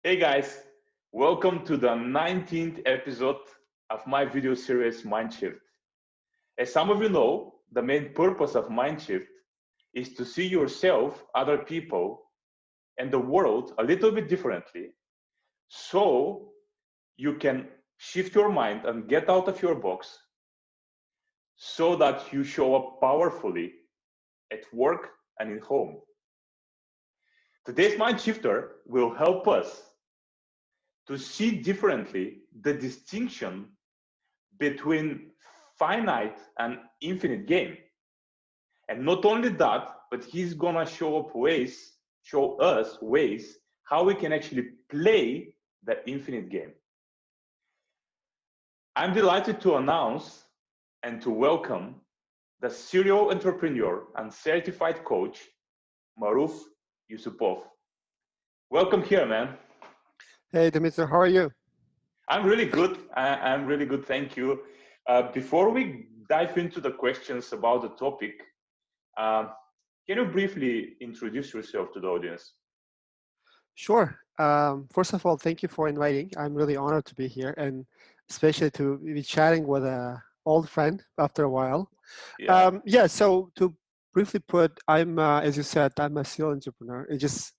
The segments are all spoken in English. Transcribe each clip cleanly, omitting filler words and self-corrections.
Hey guys, welcome to the 19th episode of my video series Mindshift. As some of you know, the main purpose of Mindshift is to see yourself, other people, and the world a little bit differently so you can shift your mind and get out of your box so that you show up powerfully at work and in home. Today's Mindshifter will help us to see differently the distinction between finite and infinite game. And not only that, but he's gonna show us ways how we can actually play the infinite game. I'm delighted to announce and to welcome the serial entrepreneur and certified coach, Maruf Yusupov. Welcome here, man. Hey, Dimitri, how are you? I'm really good. I'm really good. Thank you. Before we dive into the questions about the topic, uh, can you briefly introduce yourself to the audience? Sure. First of all, thank you for inviting. I'm really honored to be here and especially to be chatting with an old friend after a while. Yeah. So to briefly put, as you said, I'm a serial entrepreneur. It just,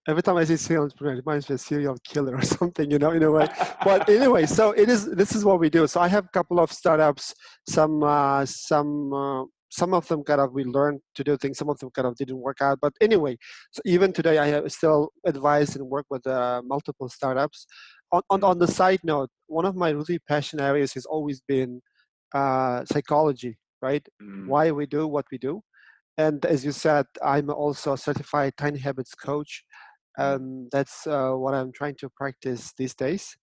every time I say serial entrepreneur, it reminds me of a serial killer or something, in a way. But anyway, this is what we do. So I have a couple of startups, some of them kind of we learned to do things, some of them kind of didn't work out. But anyway, so even today I have still advise and work with multiple startups. On the side note, one of my really passion areas has always been psychology, right? Mm. Why we do what we do. And as you said, I'm also a certified Tiny Habits coach. Mm. That's what I'm trying to practice these days.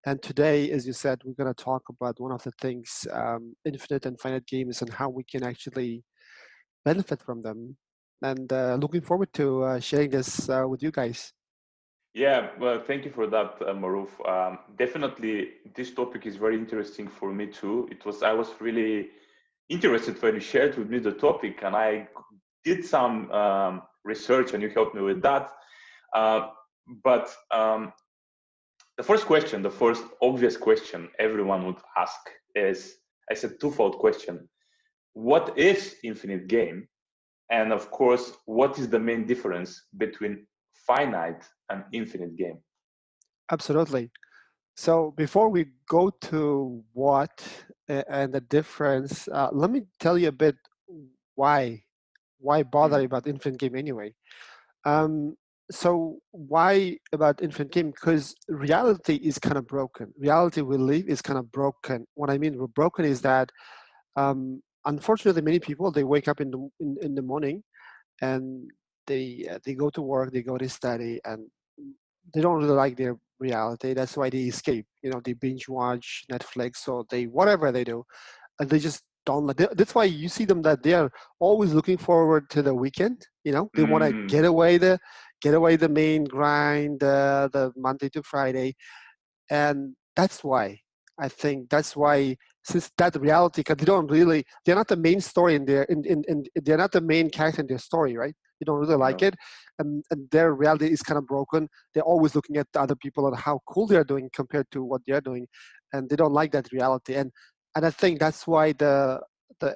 And today, as you said, we're going to talk about one of the things, infinite and finite games, and how we can actually benefit from them. And looking forward to sharing this with you guys. Yeah, well, thank you for that, Maruf. Definitely, this topic is very interesting for me too. I was really interested when you shared with me the topic, and I did some research, and you helped me with that. Uh, but the first obvious question everyone would ask is, I said, twofold question: what is infinite game? And of course, what is the main difference between finite and infinite game? Absolutely. So before we go to what and the difference, let me tell you a bit why why bother Mm, about infinite game anyway. Um, so why about infinite game? Because reality is kind of broken. Reality we live is kind of broken. What I mean broken is that unfortunately many people they wake up in the morning and they go to work, they go to study, and they don't really like their reality. That's why they escape. They binge watch Netflix or they whatever they do, and they just don't like. That's why you see them that they are always looking forward to the weekend. They want to mm, get away the main grind, the Monday to Friday, and that's why I think that's why since that reality, because they're not the main story in their in they're not the main character in their story, right? They don't really like no. it, and their reality is kind of broken. They're always looking at the other people and how cool they're doing compared to what they're doing, and they don't like that reality. And I think that's why the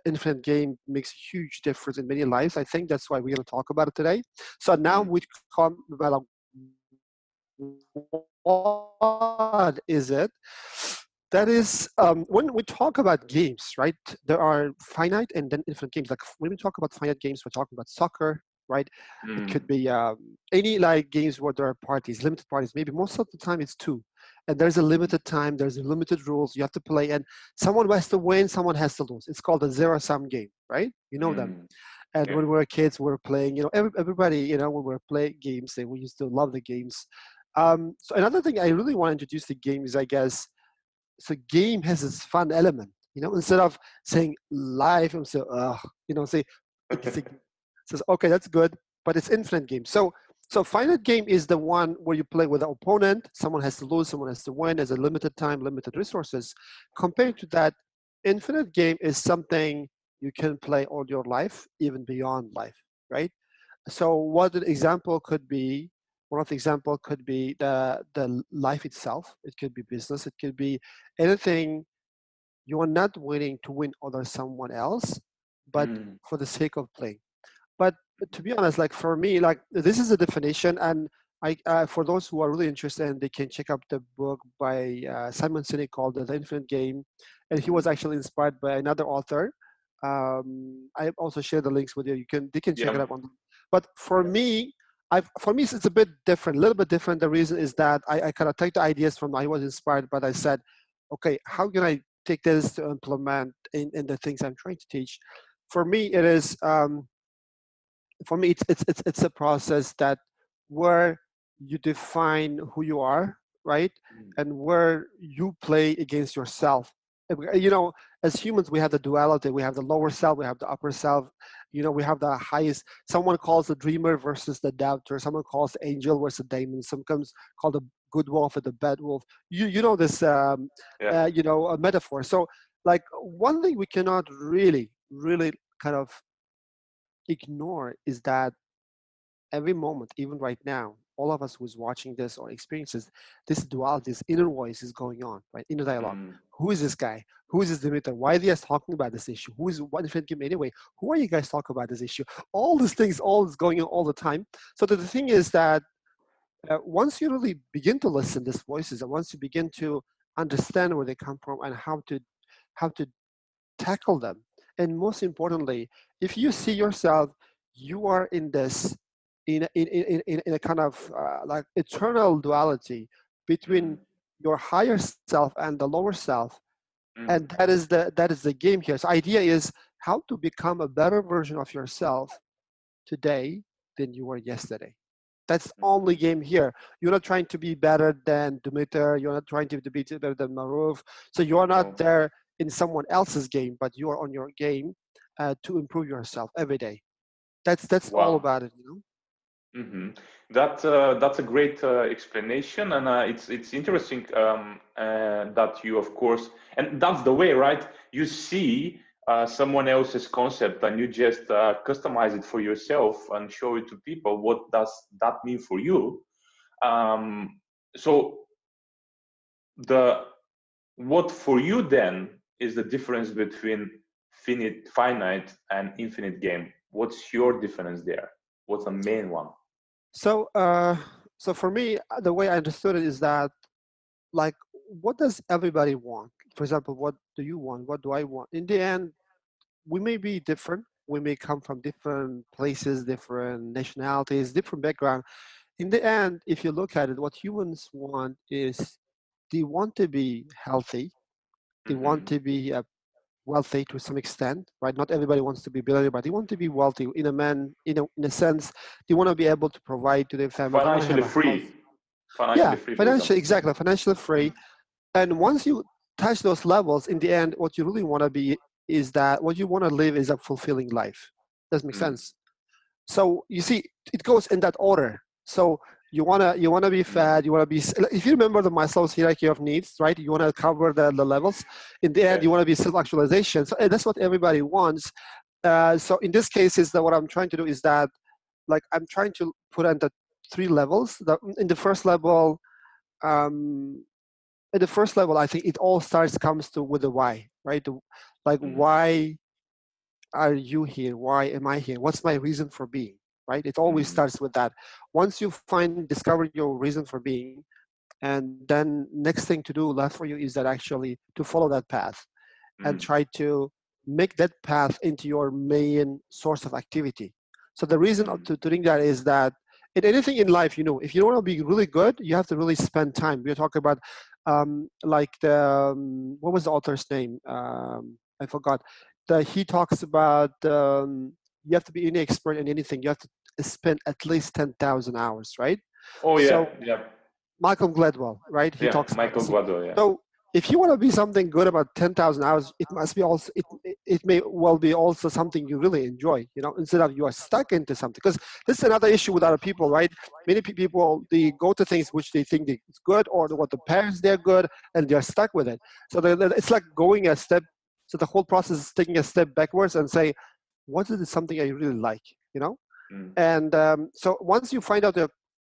infinite game makes a huge difference in many lives. I think that's why we're going to talk about it today. So now Mm, we come about what is it? That is when we talk about games, right? There are finite and then infinite games. Like when we talk about finite games, we're talking about soccer, right? It mm, could be any like games where there are parties, limited parties. Maybe most of the time it's two, and there's a mm, limited time. There's a limited rules. You have to play, and someone has to win, someone has to lose. It's called a zero-sum game, right? You know them. mm. And Yeah. when we were kids, we were playing. Everybody, when we were playing games, we used to love the games. So another thing I really want to introduce the game is, I guess, so game has this fun element. Instead of saying live, I'm saying, say it's a, says okay, that's good, but it's infinite game. So finite game is the one where you play with an opponent. Someone has to lose, someone has to win. There's a limited time, limited resources. Compared to that, infinite game is something you can play all your life, even beyond life, right? So what an example could be, One of the example could be the life itself. It could be business. It could be anything. You are not winning to win over someone else, but Mm. for the sake of playing. But to be honest, like for me, like this is a definition, and for those who are really interested, they can check out the book by Simon Sinek called The Infinite Game, and he was Mm. actually inspired by another author. I also share the links with you. They can check it Yeah. out on. But for Yeah. me, for me it's a bit different, a little bit different. The reason is that I kind of take the ideas from I was inspired, but I said, okay, how can I take this to implement in the things I'm trying to teach? For me, it is. For me it's a process that where you define who you are, right, Mm. and where you play against yourself. You know, as humans we have the duality. We have the lower self, we have the upper self. You know, we have the highest. Someone calls the dreamer versus the doubter. Someone calls the angel versus the demon. Some comes called the good wolf or the bad wolf. You know this Yeah. you know, a metaphor. So like one thing we cannot really kind of ignore is that every moment, even right now, all of us who's watching this or experiences this duality, this inner voice is going on, right? Inner dialogue. Mm. Who is this guy? Who is this Demeter? Why are they guys talking about this issue? Who is what different game anyway? Who are you guys talking about this issue? All these things, all is going on all the time. So the thing is that once you really begin to listen to these voices, and once you begin to understand where they come from and how to tackle them. And most importantly, if you see yourself, you are in this, in a kind of like eternal duality between Mm. your higher self and the lower self, Mm. and that is the game here. So idea is how to become a better version of yourself today than you were yesterday. That's the Mm. only game here. You're not trying to be better than Demeter. You're not trying to be better than Maruf. So you are not No. there in someone else's game, but you are on your game to improve yourself every day. That's all Wow. about it. You know. Hmm. That's a great explanation, and it's interesting that you, of course, and that's the way, right? You see someone else's concept, and you just customize it for yourself and show it to people. What does that mean for you? So the what for you then is the difference between finite and infinite game? What's your difference there? What's the main one? So so for me, the way I understood it is that like, what does everybody want? For example, what do you want? What do I want? In the end, we may be different. We may come from different places, different nationalities, different background. In the end, if you look at it, what humans want is they want to be healthy. They want Hmm. to be wealthy to some extent, right? Not everybody wants to be billionaire, but they want to be wealthy in a man, in a sense. They want to be able to provide to their family. They want to have Financially a house. free, financially Yeah, free, for financially, example. exactly, financially free. Mm. And once you touch those levels, in the end, what you really want to be is that what you want to live is a fulfilling life. Does make Mm. sense? So you see, it goes in that order. So you wanna be Mm. fat. You wanna be. If you remember the Maslow's hierarchy of needs, right? You wanna cover the levels. In the end, Yeah. you wanna be self-actualization. So that's what everybody wants. So in this case, is that what I'm trying to do is that, like, I'm trying to put on the three levels. In the first level, um, I think it all comes to with the why, right? Like, Mm. why are you here? Why am I here? What's my reason for being? Right? It always Mm. starts with that. Once you discover your reason for being, and then next thing to do left for you is that actually to follow that path and Mm. try to make that path into your main source of activity. So the reason Mm. to doing that is that in anything in life, you know, if you want to be really good, you have to really spend time. We're talking about like the what was the author's name? I forgot. He talks about you have to be any expert in anything. You have to spend at least 10,000 hours, right? Oh yeah, So yeah, Malcolm Gladwell, right? He yeah. talks about Michael this. Guado, yeah. So if you want to be something good about 10,000 hours, it must be also, it may well be also something you really enjoy, you know, instead of you are stuck into something. Because this is another issue with other people, right? Many people, they go to things which they think it's good or what the parents, they're good, and they're stuck with it. So it's like going a step. So the whole process is taking a step backwards and say, what is something I really like, you know? Mm. And so once you find out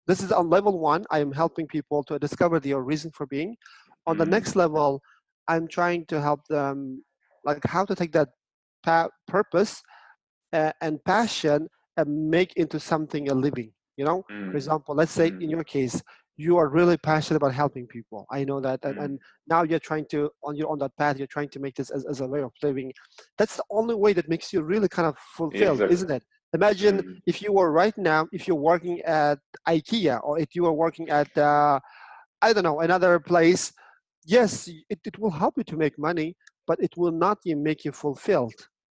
This is on level one. I am helping people to discover their reason for being. On the next level, I'm trying to help them, like how to take that purpose and passion and make into something a living. For example, let's say in your case, you are really passionate about helping people. I know that, and now you're trying to you're on that path. You're trying to make this as a way of living. That's the only way that makes you really kind of fulfilled, Exactly. isn't it? Imagine if you were right now, if you're working at IKEA, or if you were working at I don't know, another place. Yes, it will help you to make money, but it will not make you fulfilled,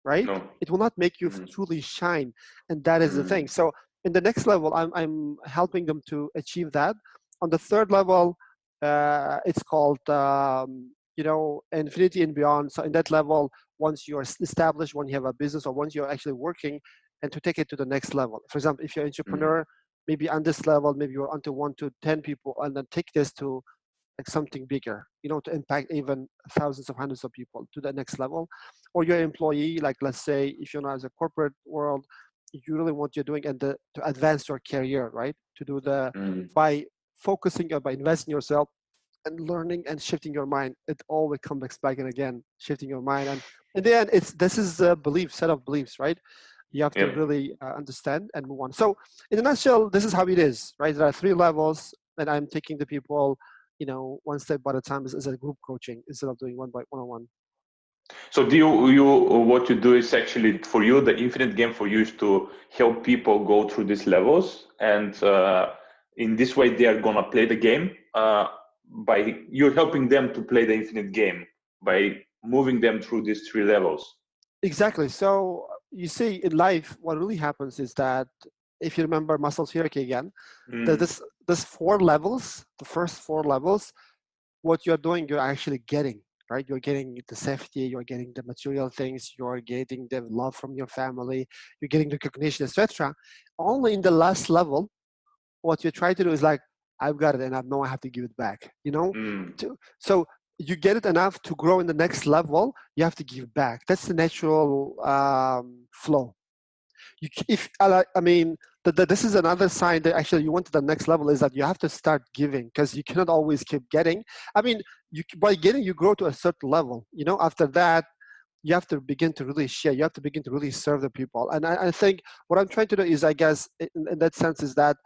right? No. It will not make you truly shine, and that is the thing. So in the next level, I'm helping them to achieve that. On the third level, it's called infinity and beyond. So in that level, once you're established, when you have a business, or once you're actually working, and to take it to the next level. For example, if you're an entrepreneur, maybe on this level, maybe you're onto 1 to 10 people, and then take this to like something bigger, to impact even thousands of hundreds of people to the next level. Or your employee, like let's say if you're not as a corporate world, you really want you're doing and to advance your career, right? To do by focusing or by investing in yourself and learning and shifting your mind, it always comes back and again, shifting your mind. And in the end, this is a set of beliefs, right? You have to really understand and move on. So in a nutshell, this is how it is, right? There are 3 levels, and I'm taking the people, one step at a time as a group coaching instead of doing one-on-one. So do you what you do is actually for you, the infinite game for you is to help people go through these levels, and in this way they are gonna play the game by you're helping them to play the infinite game by moving them through these 3 levels. Exactly. So you see, in life, what really happens is that if you remember Maslow's hierarchy again, this 4 levels, the first 4 levels, what you're doing, you're actually getting, right? You're getting the safety, you're getting the material things, you're getting the love from your family, you're getting recognition, etc. Only in the last level, what you try to do is like, I've got it and I know I have to give it back, So you get it enough to grow in the next level, you have to give back. That's the natural flow. This is another sign that actually you went to the next level, is that you have to start giving, because you cannot always keep getting. By getting, you grow to a certain level. After that, you have to begin to really share. You have to begin to really serve the people. And I think what I'm trying to do is, I guess, in that sense, is that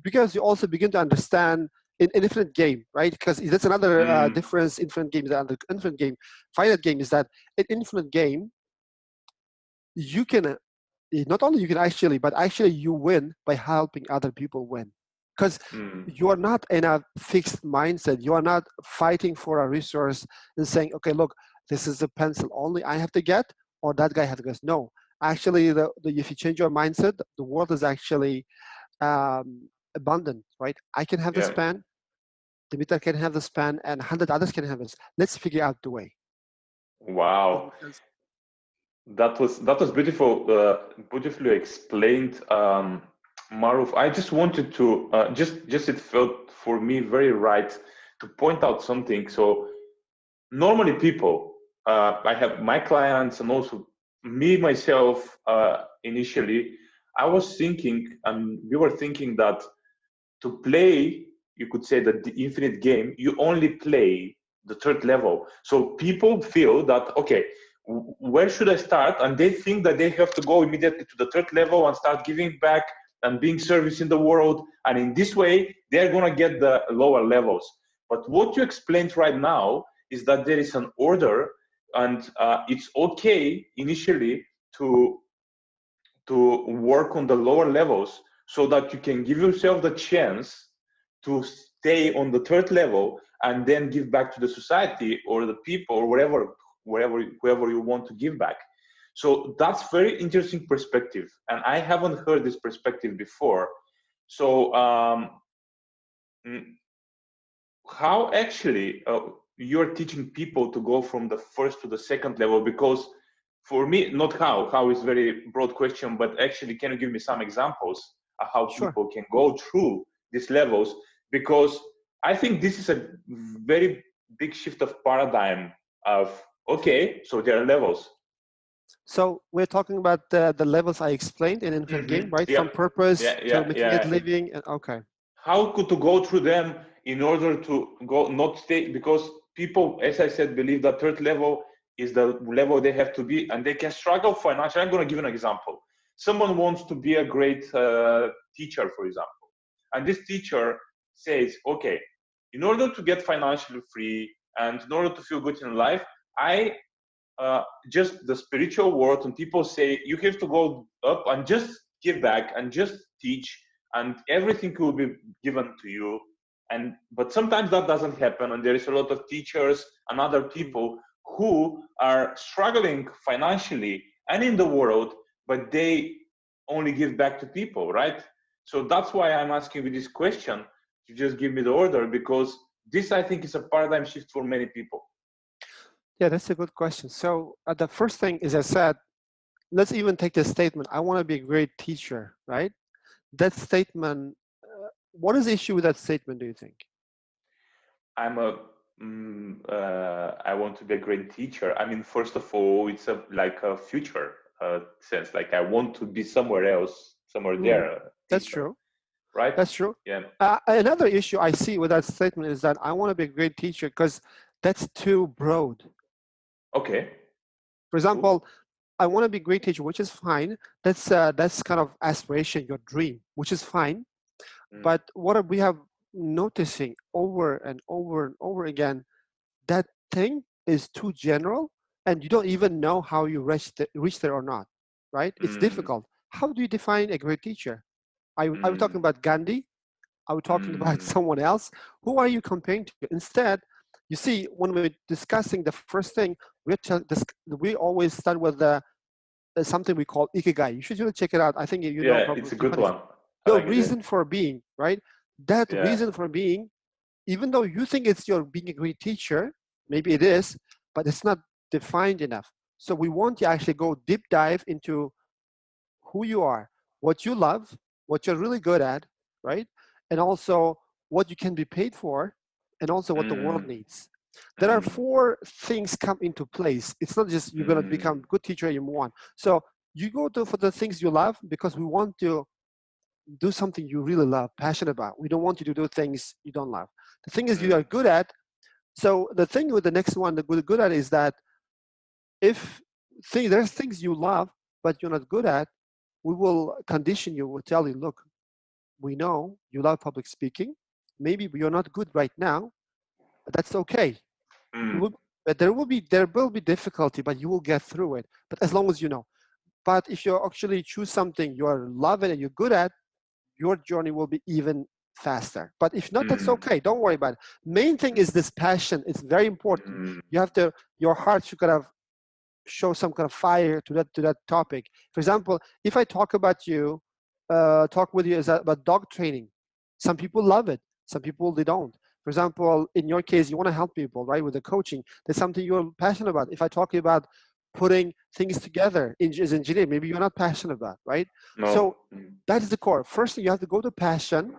because you also begin to understand in infinite game, right? Because that's another difference. Infinite game is another infinite game. Finite game is that in infinite game, you can not only you can actually, but actually you win by helping other people win, because you are not in a fixed mindset. You are not fighting for a resource and saying, okay, look, this is a pencil only I have to get, or that guy has to get. No, actually, if you change your mindset, the world is actually abundant, right? I can have this pen, Dimitar can have this pen, and 100 others can have this. Let's figure out the way. Wow. That was beautifully explained, Maruf. I just wanted to just it felt for me very right to point out something. So normally people, I have my clients and also me myself. Initially, I was thinking, and we were thinking that to play, you could say that the infinite game, you only play the 3rd level. So people feel that, okay, where should I start? And they think that they have to go immediately to the 3rd level and start giving back and being service in the world. And in this way, they're going to get the lower levels. But what you explained right now is that there is an order, and it's okay initially to work on the lower levels so that you can give yourself the chance to stay on the 3rd level and then give back to the society or the people or whoever you want to give back. So that's very interesting perspective, and I haven't heard this perspective before. So how actually you're teaching people to go from the 1st to the 2nd level? Because for me, not how is very broad question, but actually, can you give me some examples of how people can go through these levels? Because I think this is a very big shift of paradigm of, okay, so there are levels. So we're talking about the levels I explained in Infinite Game, right? Yeah, From purpose yeah, to yeah, making it yeah. living. And okay. How could to go through them in order to go not stay, because people, as I said, believe that third level is the level they have to be, and they can struggle financially. I'm going to give an example. Someone wants to be a great teacher, for example, and this teacher says, okay, in order to get financially free and in order to feel good in life, I just the spiritual world, and people say you have to go up and just give back and just teach, and everything will be given to you. And but sometimes that doesn't happen, and there is a lot of teachers and other Mm. people who are struggling financially and in the world, but they only give back to people, right? So that's why I'm asking you this question, to just give me the order, because this, I think, is a paradigm shift for many people. Yeah, that's a good question. So the first thing is, I said, let's even take this statement. I want to be a great teacher, right? That statement. What is the issue with that statement? Do you think? I'm a I want to be a great teacher. I mean, first of all, it's a like a future sense. Like I want to be somewhere else, somewhere Mm, there, that's teacher, true. right? That's true. Yeah. Another issue I see with that statement is that I want to be a great teacher because that's too broad. Okay. For Cool. example, I want to be a great teacher, which is fine. That's kind of aspiration, your dream, which is fine. Mm, But what are we have noticing over and over and over again, that thing is too general, and you don't even know how you reach there or not, right? It's mm, difficult. How do you define a great teacher? Are we talking mm, about Gandhi? Are we talking about mm, someone else? Who are you comparing to? Instead, you see, when we're discussing the first thing, we always start with something we call ikigai. You should really check it out. I think you know yeah, it's probably a good behind it. one. I Your like it. reason for being, right? That Yeah. reason for being, even though you think it's your being a great teacher, maybe it is, but it's not defined enough. So we want to actually go deep dive into who you are, what you love, what you're really good at, right? And also what you can be paid for, and also what the world Mm, needs. There are mm, four things come into place. It's not just you're gonna become mm, good teacher you move on. So you go to for the things you love because we want to do something you really love, passionate about. We don't want you to do things you don't love. The thing is you are mm, good at. So the thing with the next one, the good at is that if there's things you love but you're not good at, we will condition you. We'll tell you, look, we know you love public speaking. Maybe you're not good right now, but that's okay. You mm, will, but there will be difficulty, but you will get through it. But as long as you know. But if you actually choose something you are loving and you're good at, your journey will be even faster. But if not, that's mm, okay. Don't worry about it. Main thing is this passion. It's very important. mm, You have to, your heart should kind of show some kind of fire to that topic. For example, if I talk about you, talk with you about dog training, some people love it, some people they don't. For example, in your case, you want to help people, right? With the coaching, that's something you're passionate about. If I talk about putting things together as engineer, maybe you're not passionate about, right? no. So that is the core. First thing, you have to go to passion,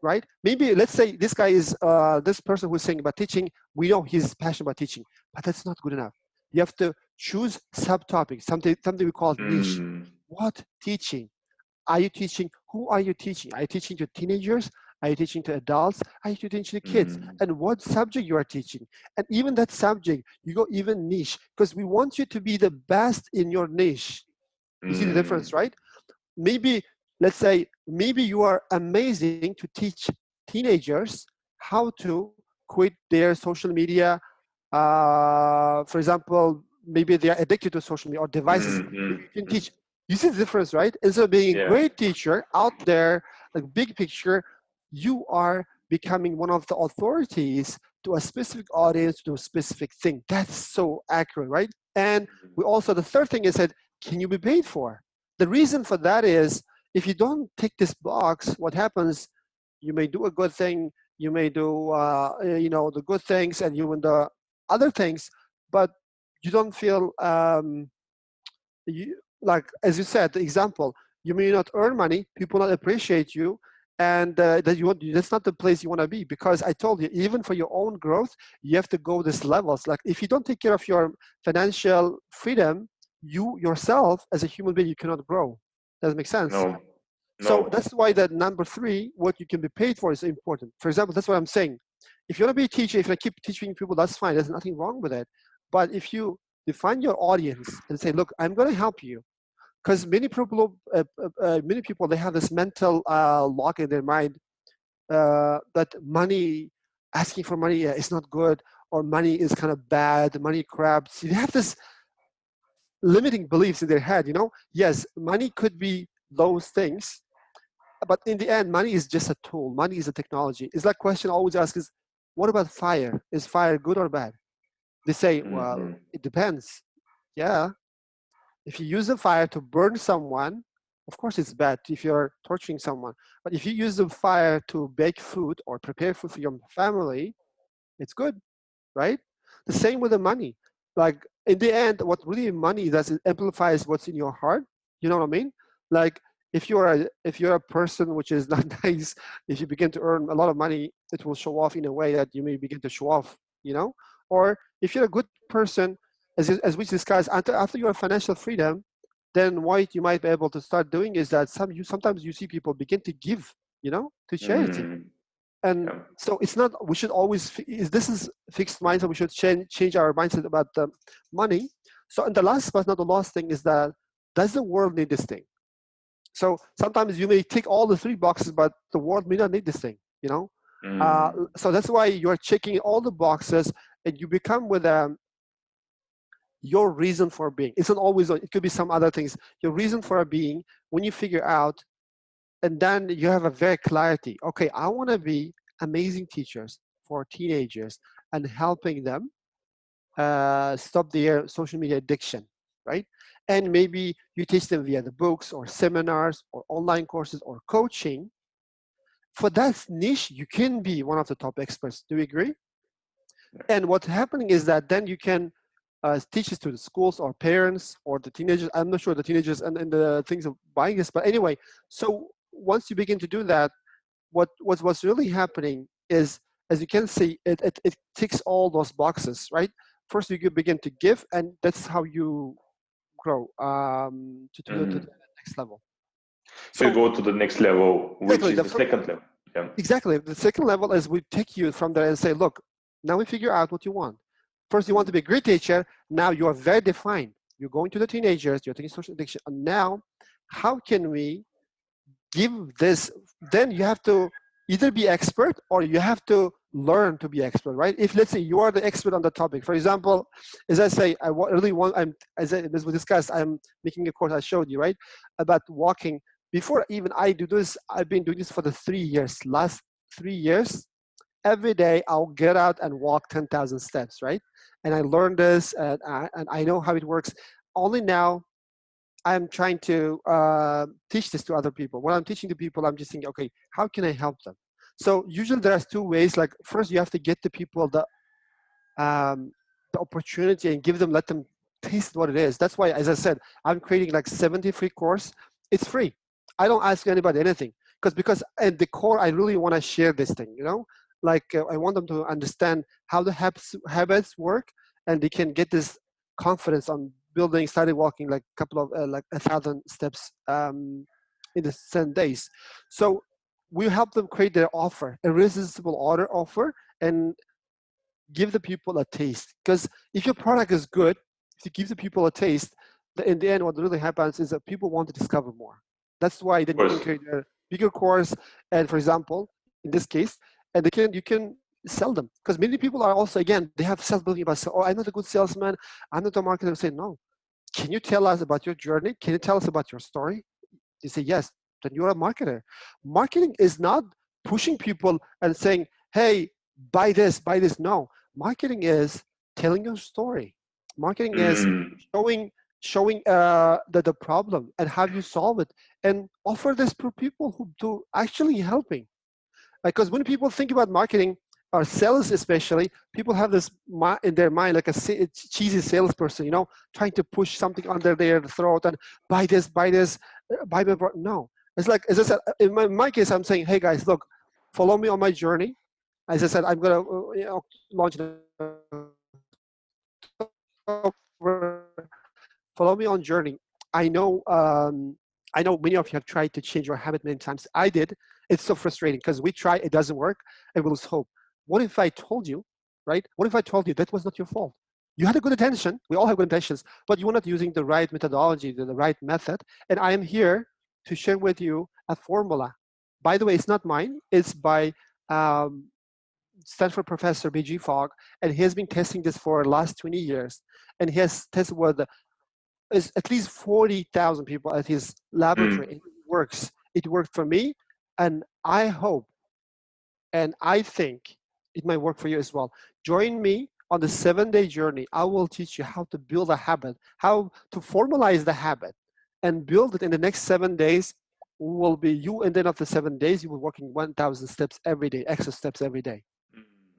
right? Maybe let's say this guy is this person who's saying about teaching. We know he's passionate about teaching, but that's not good enough. You have to choose subtopics, something we call niche. Mm, What teaching are you teaching? Who are you teaching? Are you teaching to teenagers? Are you teaching to adults? Are you teaching to kids? mm, And what subject you are teaching? And even that subject, you go even niche because we want you to be the best in your niche. You see the difference, mm, right? Maybe let's say maybe you are amazing to teach teenagers how to quit their social media. For example, maybe they are addicted to social media or devices. mm, mm, Maybe you can mm. teach. You see the difference, right? Instead of being a Yeah. great teacher out there, like big picture, you are becoming one of the authorities to a specific audience, to a specific thing. That's so accurate, right? And we also, the third thing is that, can you be paid for? The reason for that is if you don't tick this box, what happens? You may do a good thing, you may do the good things, and you will the other things, but you don't feel like as you said, the example. You may not earn money, people not appreciate you, and that's not the place you want to be. Because I told you, even for your own growth, you have to go these levels. Like if you don't take care of your financial freedom, you yourself as a human being, you cannot grow. Does it make sense? No, So no. that's why that number three, what you can be paid for, is important. For example, that's what I'm saying. If you want to be a teacher, if you keep teaching people, that's fine. There's nothing wrong with it. But if you define your audience and say, look, I'm going to help you, because many people, they have this mental lock in their mind that money, asking for money is not good, or money is kind of bad, money crabs. You have this limiting beliefs in their head. Yes, money could be those things, but in the end, money is just a tool. Money is a technology. It's like question I always ask is, what about fire? Is fire good or bad? They say, well, Hmm. it depends. Yeah, if you use the fire to burn someone, of course it's bad if you're torturing someone. But if you use the fire to bake food or prepare food for your family, it's good, right? The same with the money. Like in the end, what really money does, it amplifies what's in your heart. You know what I mean? Like if you're a person which is not nice, if you begin to earn a lot of money, it will show off in a way that you may begin to show off. Or if you're a good person, as we discussed, after you have financial freedom, then what you might be able to start doing is that sometimes you see people begin to give, to charity. Hmm. And Yeah. so it's not, we should always this is fixed mindset. We should change our mindset about the money. So, and the last but not the last thing is that, does the world need this thing? So sometimes you may tick all the three boxes, but the world may not need this thing, Mm. so that's why you're checking all the boxes, and you become with your reason for being. It's not always, it could be some other things. Your reason for being, when you figure out, and then you have a very clarity. Okay, I want to be amazing teachers for teenagers and helping them stop their social media addiction, right? And maybe you teach them via the books or seminars or online courses or coaching. For that niche, you can be one of the top experts. Do you agree? And what's happening is that then you can teach this to the schools or parents or the teenagers. I'm not sure the teenagers and the things of buying this, but anyway, so once you begin to do that, what's really happening is, as you can see, it ticks all those boxes, right? First, you begin to give, and that's how you grow to the Hmm. next level. So you So go to the next level, which exactly, is the second level. Yeah. the second level is we take you from there and say, look, now we figure out what you want. First, you want to be a great teacher. Now you are very defined. You're going to the teenagers. You're taking social addiction. And now, how can we give this? Then you have to either be expert or you have to learn to be expert, right? If, let's say, you are the expert on the topic. For example, as I say, really want, as we discussed, I'm making a course I showed you, right, about walking. Before even I do this, I've been doing this for the 3 years. Last 3 years, every day I'll get out and walk 10,000 steps, right? And I learned this, and I know how it works. Only now I'm trying to teach this to other people. When I'm teaching to people, I'm just thinking, okay, how can I help them? So usually there's two ways. Like, first, you have to get the people the opportunity and let them taste what it is. That's why, as I said, I'm creating like 70 free course. It's free. I don't ask anybody anything because at the core, I really want to share this thing. Like I want them to understand how the habits work, and they can get this confidence on started walking like a couple of like 1,000 steps in the 10 days. So we help them create their offer, irresistible order offer, and give the people a taste. Because if your product is good, if you give the people a taste, in the end, what really happens is that people want to discover more. That's why Of then you can course. create a bigger course, and for example, in this case, and you can sell them. Because many people are also, again, they have self-belief about, oh, I'm not a good salesman, I'm not a marketer. I say, no. Can you tell us about your journey? Can you tell us about your story? You say yes, then you're a marketer. Marketing is not pushing people and saying, hey, buy this, buy this. No, marketing is telling your story. Marketing is Mm. showing the problem and how you solve it, and offer this to people who to actually helping. Because when people think about marketing, or sales especially, people have this in their mind like a cheesy salesperson, trying to push something under their throat and buy this, buy my product. No, it's like, as I said, in my case, I'm saying, hey guys, look, follow me on my journey. As I said, I'm gonna launch in October. Follow me on my journey. follow me on journey. I know many of you have tried to change your habit many times. I did. It's so frustrating because we try, it doesn't work, and we lose hope. What if I told you, right? What if I told you that was not your fault? You had a good intention. We all have good intentions, but you were not using the right methodology, the right method. And I am here to share with you a formula. By the way, it's not mine. It's by um, Stanford professor BJ Fogg, and he has been testing this for the last 20 years. And he has tested with is at least 40,000 people at his laboratory. Mm. It works. It worked for me, and I hope and I think it might work for you as well. Join me on the 7-day journey. I will teach you how to build a habit, how to formalize the habit, and build it in the next 7 days. Will be you, and then after 7 days, you will working 1,000 steps every day, extra steps every day.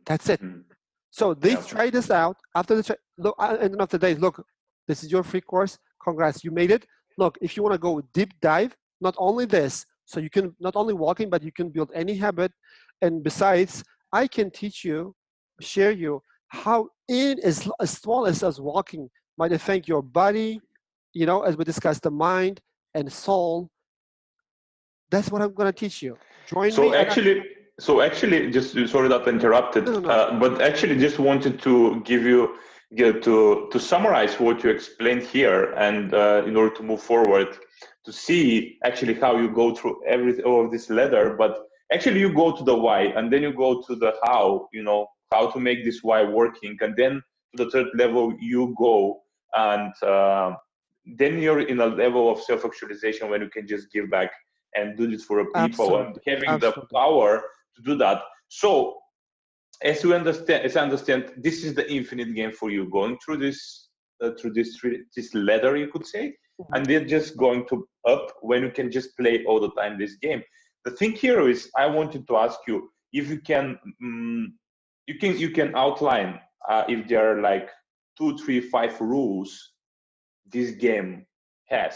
That's it. Mm. So they Yeah. try this out after the look, and then after days, look, this is your free course. Congrats, you made it. Look, if you want to go deep dive, not only this, so you can not only walking, but you can build any habit. And besides, I can teach you, share you how in as small as walking might affect your body, as we discussed, the mind and soul. That's what I'm going to teach you. Join So me. actually, just sorry that I interrupted, No. but actually, just wanted to give you to summarize what you explained here, and in order to move forward, to see actually how you go through all of this ladder. But actually, you go to the why, and then you go to the how. How to make this why working, and then to the third level you go, and then you're in a level of self-actualization when you can just give back and do this for people and Absolutely. having the Absolutely. power to do that. So as I understand, this is the infinite game for you, going through this ladder, you could say, Mhm. and then just going to up when you can just play all the time this game. The thing here is, I wanted to ask you if you can, you can outline if there are like 2, 3, 5 rules this game has.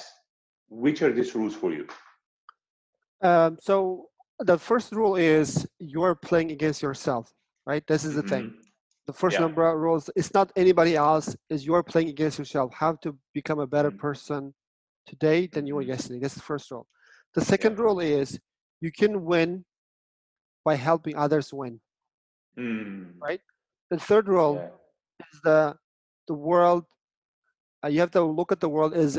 Which are these rules for you? So the first rule is you're playing against yourself, right? This is the thing. Mm-hmm. The first Yeah. number of rules, it's not anybody else, is you're playing against yourself. How to become a better Mm-hmm. person today than you were Mm-hmm. yesterday. That's the first rule. The Yeah. second rule is you can win by helping others win, Mm. right? The third rule Yeah. is the world. You have to look at the world as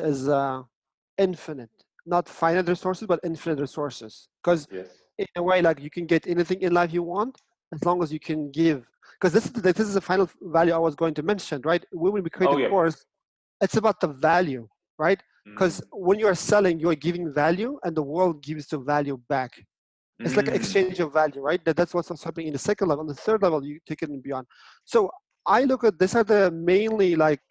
infinite, not finite resources, but infinite resources. Because Yes. in a way, like you can get anything in life you want as long as you can give. Because this is the final value I was going to mention, right? When we create Oh a yeah. course, it's about the value, right? Because Mm. when you are selling, you are giving value, and the world gives the value back. It's like an Mm. exchange of value, right? That's what's happening in the second level. On the third level, you take it and beyond. So I look at these are the mainly like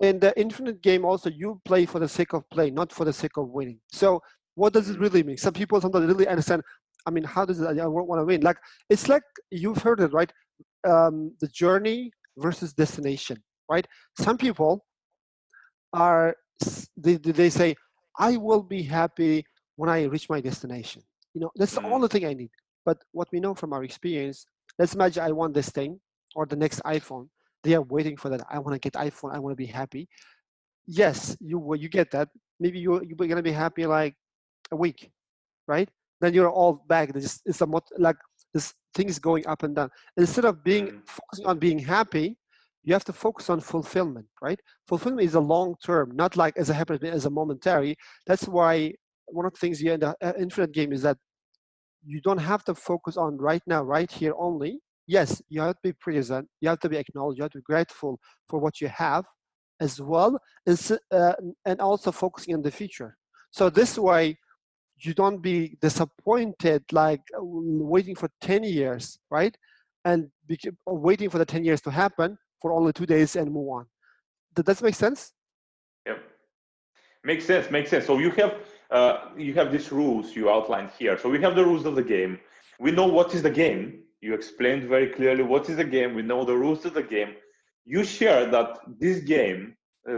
in the infinite game. Also, you play for the sake of play, not for the sake of winning. So what does it Mm. really mean? Some people sometimes really understand. I mean, how does it? I want to win. Like it's like you've heard it, right? The journey versus destination, right? Some people are they say, I will be happy when I reach my destination. That's the Mm. only thing I need. But what we know from our experience, let's imagine I want this thing or the next iPhone. They are waiting for that. I want to get iPhone. I want to be happy. Yes, you get that. Maybe you're gonna be happy like a week, right? Then you're all back. It's a like this thing is going up and down. Instead of being Mm. focusing on being happy, you have to focus on fulfillment, right? Fulfillment is a long term, not like as a happiness, as a momentary. That's why one of the things here in the infinite game is that you don't have to focus on right now, right here only. Yes, you have to be present. You have to be acknowledged. You have to be grateful for what you have, as well as and also focusing on the future. So this way you don't be disappointed like waiting for 10 years, right? And waiting for the 10 years to happen for only 2 days and move on. Does that make sense? Yep. Makes sense. Makes sense. So you have these rules you outlined here. So we have the rules of the game. We know what is the game. You explained very clearly what is the game. We know the rules of the game. You share that this game,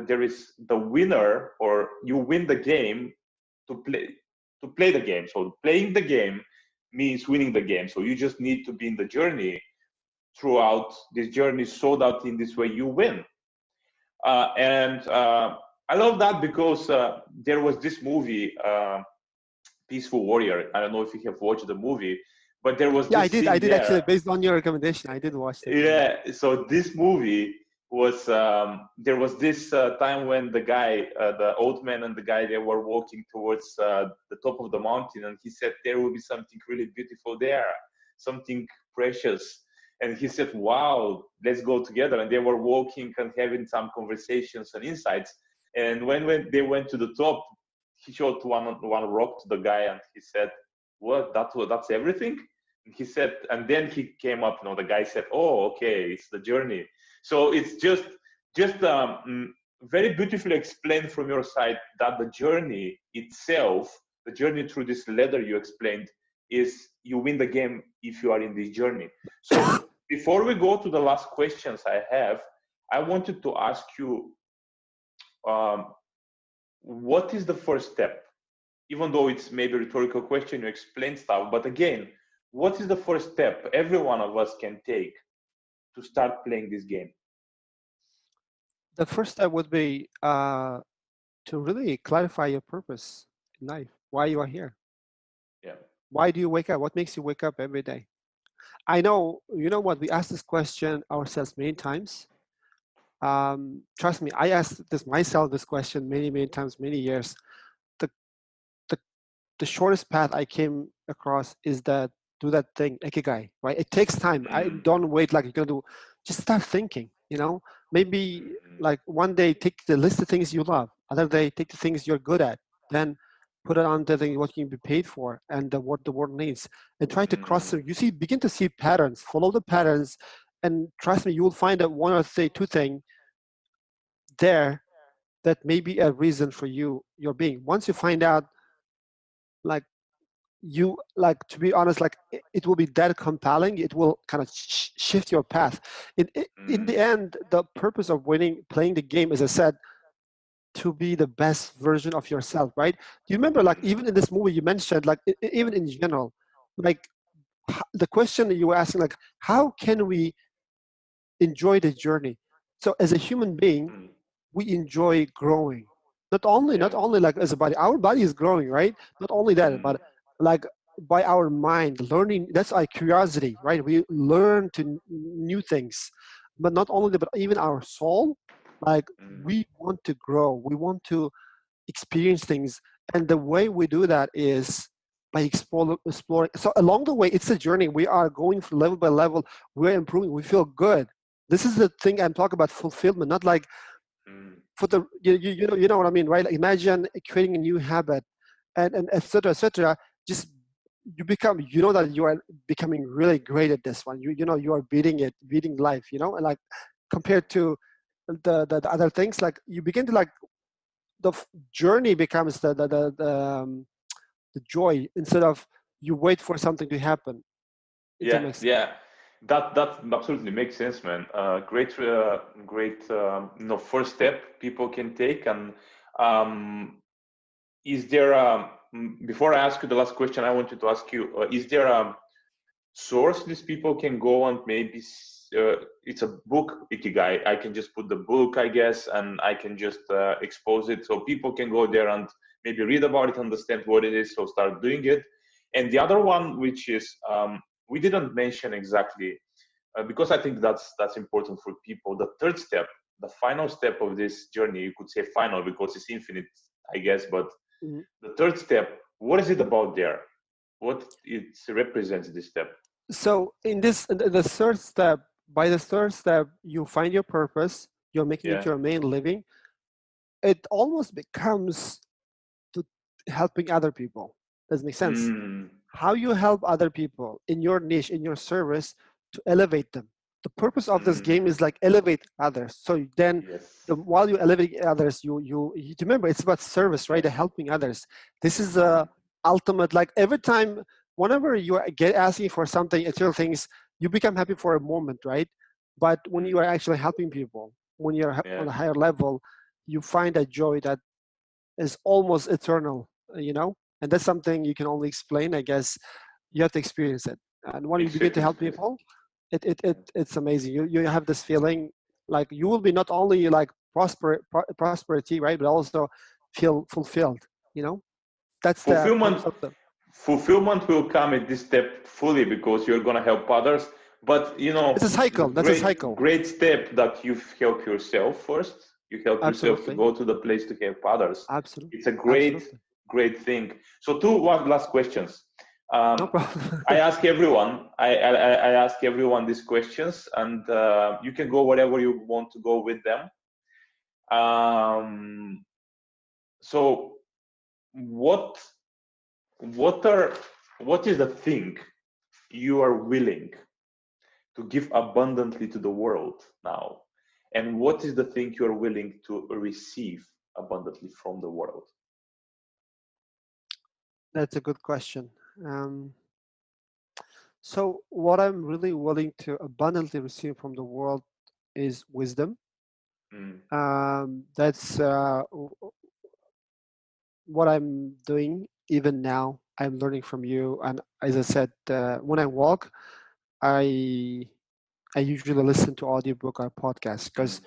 there is the winner, or you win the game to play the game. So playing the game means winning the game. So you just need to be in the journey throughout this journey, so that in this way you win. And I love that because there was this movie, Peaceful Warrior. I don't know if you have watched the movie, but there was Yeah, I this did. I scene did actually, there. based on your recommendation, I did watch that movie. Yeah, so this movie was there was this time when the guy, the old man and the guy, they were walking towards the top of the mountain, and he said there will be something really beautiful there, something precious. And he said, "Wow, let's go together." And they were walking and having some conversations and insights. And when they went to the top, he showed one rock to the guy, and he said, "What? That's everything?" He said, and then he came up, the guy said, "Oh, okay, it's the journey." So it's just very beautifully explained from your side that the journey itself, the journey through this ladder you explained, is you win the game if you are in this journey. So before we go to the last questions I have, I wanted to ask you, what is the first step? Even though it's maybe a rhetorical question, you explain stuff, but again, what is the first step every one of us can take to start playing this game? The first step would be to really clarify your purpose in life, why you are here. Yeah. Why do you wake up? What makes you wake up every day? I know, you know what, we asked this question ourselves many times. Trust me, I asked myself this question many times, many years. The, the, the shortest path I came across is that do that thing, ikigai, right? It takes time. I don't wait like you're gonna do. Just start thinking, maybe like one day take the list of things you love, other day take the things you're good at, then put it on the thing what you can be paid for and what the world needs, and try to cross through. You see, begin to see patterns, follow the patterns, and trust me, you will find that one or two things there that may be a reason for your being. Once you find out, like you like to be honest, like it will be that compelling, it will kind of shift your path. In the end, the purpose of playing the game, as I said, to be the best version of yourself, right? Do you remember, like, even in this movie you mentioned, like even in general, like the question that you were asking, like, how can we enjoy the journey? So as a human being, we enjoy growing. Not only like as a body, our body is growing, right? Not only that, but like by our mind learning. That's our curiosity, right? We learn to new things, but not only that, but even our soul, like we want to grow, we want to experience things, and the way we do that is by exploring. So along the way, it's a journey. We are going from level by level. We're improving. We feel good. This is the thing I'm talking about, fulfillment, not like for the you know what I mean, right? Like imagine creating a new habit, and etc. etc. Just you become, that you are becoming really great at this one. You are beating life, and like compared to the other things, like you begin to like the journey becomes the joy, instead of you wait for something to happen. If that makes sense. Yeah. That absolutely makes sense, man. Great first step people can take. And is there before I ask you the last question, I wanted to ask you, is there a source these people can go and maybe it's a book, Ikigai, I can just put the book, I guess, and I can just expose it so people can go there and maybe read about it, understand what it is, so start doing it. And the other one, which is we didn't mention exactly, because I think that's important for people. The third step, the final step of this journey, you could say final because it's infinite, I guess, but the third step, what is it about there? What it represents, this step? So in the third step, by the third step, you find your purpose, you're making it your main living. It almost becomes to helping other people. Does it make sense? How you help other people in your niche, in your service, to elevate them. The purpose of this game is like elevate others. So then while you elevate others, you remember it's about service, right? Helping others. This is the ultimate, like every time, whenever you get asking for something, material things, you become happy for a moment, right? But when you are actually helping people, when you're on a higher level, you find a joy that is almost eternal, and that's something you can only explain, I guess. You have to experience it, and when you begin to help people, it's amazing. You have this feeling like you will be not only like prosperity, right? But also feel fulfilled. That's the Fulfillment purpose of the. fulfillment will come at this step fully because you're going to help others, but It's a the cycle. That's a cycle. great step that you help yourself first. You help yourself to Absolutely. go to the place to help others. Absolutely. It's a great thing. So one last questions. No problem. I ask everyone I ask everyone these questions, and you can go wherever you want to go with them. So what what is the thing you are willing to give abundantly to the world now, and what is the thing you are willing to receive abundantly from the world? That's a good question. So what I'm really willing to abundantly receive from the world is wisdom. That's what I'm doing even now. I'm learning from you, and as I said, when I walk, I I usually listen to audiobook or podcast because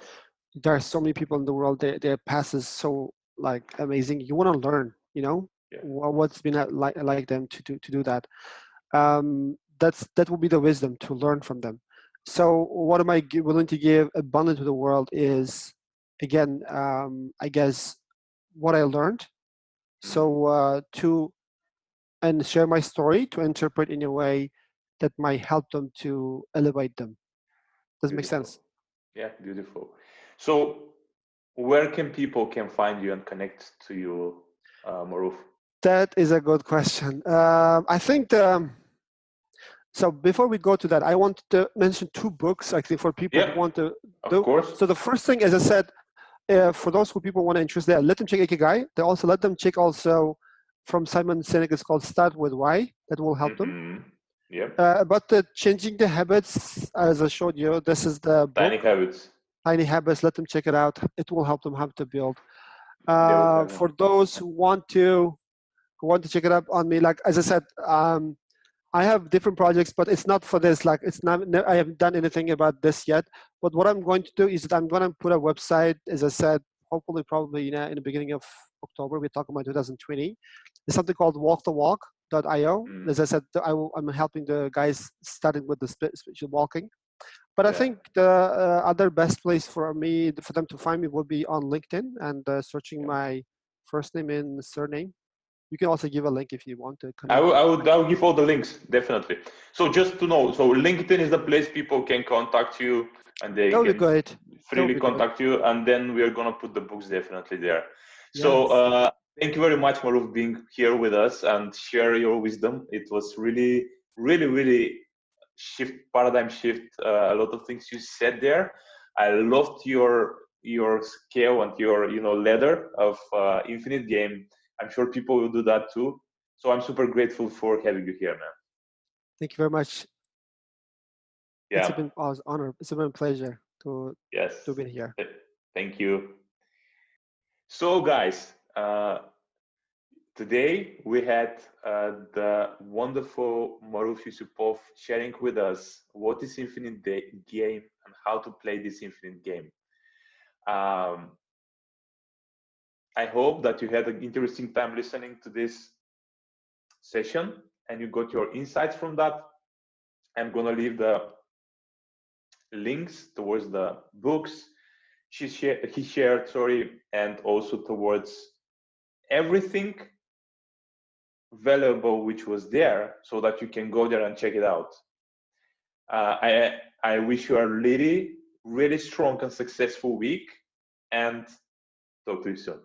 there are so many people in the world. Their past is so like amazing. You want to learn, Yeah, what's been like them to do that. That will be the wisdom to learn from them. So what am I willing to give abundant to the world is, again, I guess what I learned. So and share my story to interpret in a way that might help them to elevate them. Does it make beautiful. sense? Yeah, beautiful. So where can find you and connect to you, Maruf? That is a good question. I think so. Before we go to that, I want to mention two books actually for people who Yeah, want to of do. course. So the first thing, as I said, for those who people want to interest there, let them check Ikigai. They also let them check also from Simon Sinek. It's called Start with Why. That will help them. Yeah. About the changing the habits, as I showed you, this is the book. Tiny habits. Tiny Habits. Let them check it out. It will help them how to build. Definitely. For those who want to check it up on me, like as I said, I have different projects, but it's not for this. Like it's not. I haven't done anything about this yet. But what I'm going to do is that I'm going to put a website, as I said, hopefully, probably in the beginning of October. We're talking about 2020. It's something called walkthewalk.io. As I said, I'm helping the guys starting with the spiritual walking. But I think the other best place for them to find me would be on LinkedIn and searching my first name and surname. You can also give a link if you want to connect. I will give all the links, definitely. So just to know, so LinkedIn is the place people can contact you, and they That would be can great. freely contact you, and then we are gonna put the books definitely there. Yes. So thank you very much, Maruf, being here with us and share your wisdom. It was really, really, really paradigm shift. A lot of things you said there. I loved your scale and your ladder of infinite game. I'm sure people will do that too. So I'm super grateful for having you here, man. Thank you very much. Yeah. It's been an honor. It's been a pleasure to be here. Thank you. So guys, today we had the wonderful Maruf Yusupov sharing with us what is infinite game and how to play this infinite game. I hope that you had an interesting time listening to this session and you got your insights from that. I'm gonna leave the links towards the books he shared, and also towards everything valuable which was there, so that you can go there and check it out. I wish you a really, really strong and successful week, and talk to you soon.